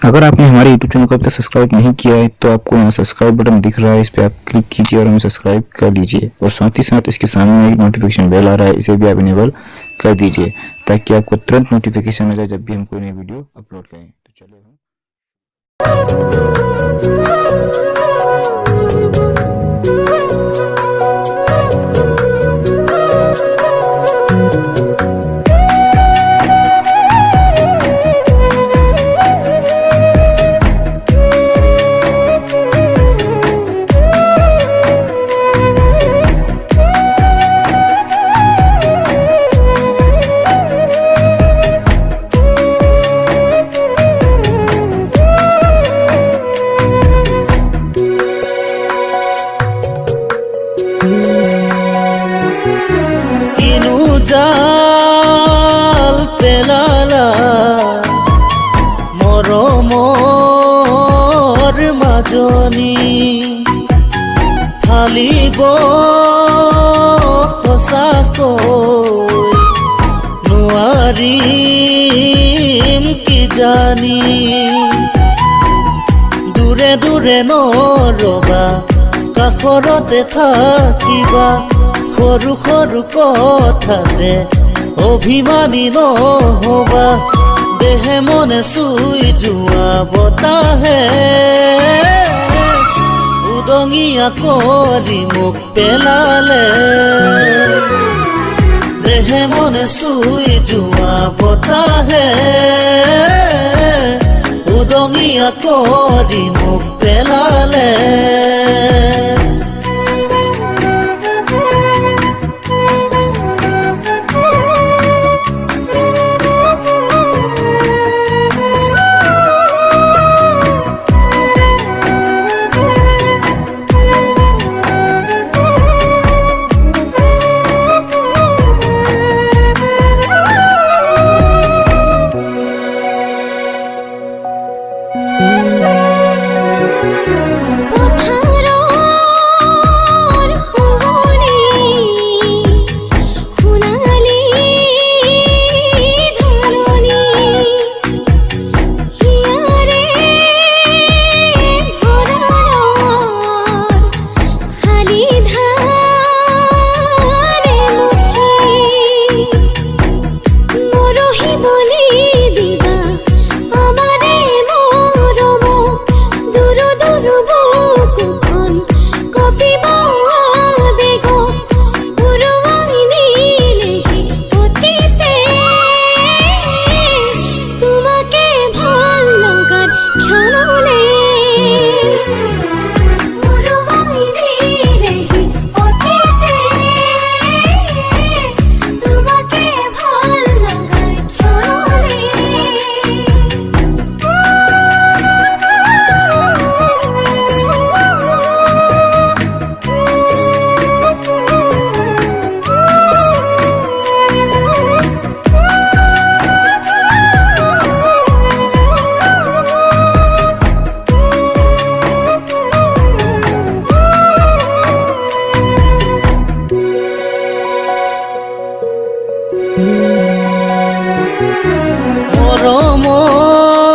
अगर आपने हमारे YouTube चैनल को अब तक सब्सक्राइब नहीं किया है तो आपको यहाँ सब्सक्राइब बटन दिख रहा है, इस पर आप क्लिक कीजिए और हमें सब्सक्राइब कर लीजिए। और साथ ही साथ इसके सामने एक नोटिफिकेशन बेल आ रहा है, इसे भी आप इनेबल कर दीजिए ताकि आपको तुरंत नोटिफिकेशन मिल जाए जब भी हम कोई नई वीडियो अपलोड करें। तो चलिए জাল পেলালা মৰমৰ মাজনী ফালিব সঁচাকৈ নোৱাৰিম কিজানি দূৰে দূৰে নৰবা কাষৰতে থাকিবা সৰু সৰু কথাতে অভিমানী নহবা দেহে মনে চুই যোৱা বতাহে উদঙিয়া কৰি মোক পেলালে দেহে মনে চুই যোৱা বতাহে উদঙিয়া কৰি মোক পেলালে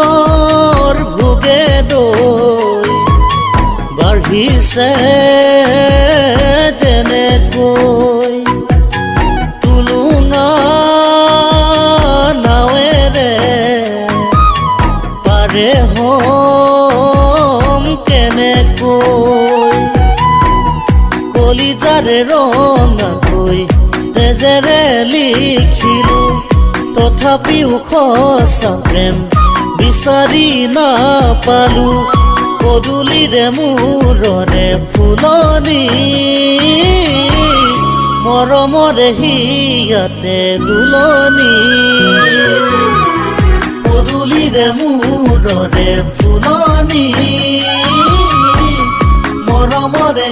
মৰমৰ ভোগে দৈ বাঢ়িছে যেনেকৈ তুলুঙা নাৱেৰে পাৰে হম কেনেকৈ কলিজাৰে ৰঙাকৈ তেজেৰে লিখিলো তথাপিও সঁচা প্ৰেম বিচাৰি নাপালো পদূলিৰে মূৰৰে ফুলনি মৰমৰে হিয়াতে দুলনি পদূলিৰে মূৰৰে ফুলনি মৰমৰে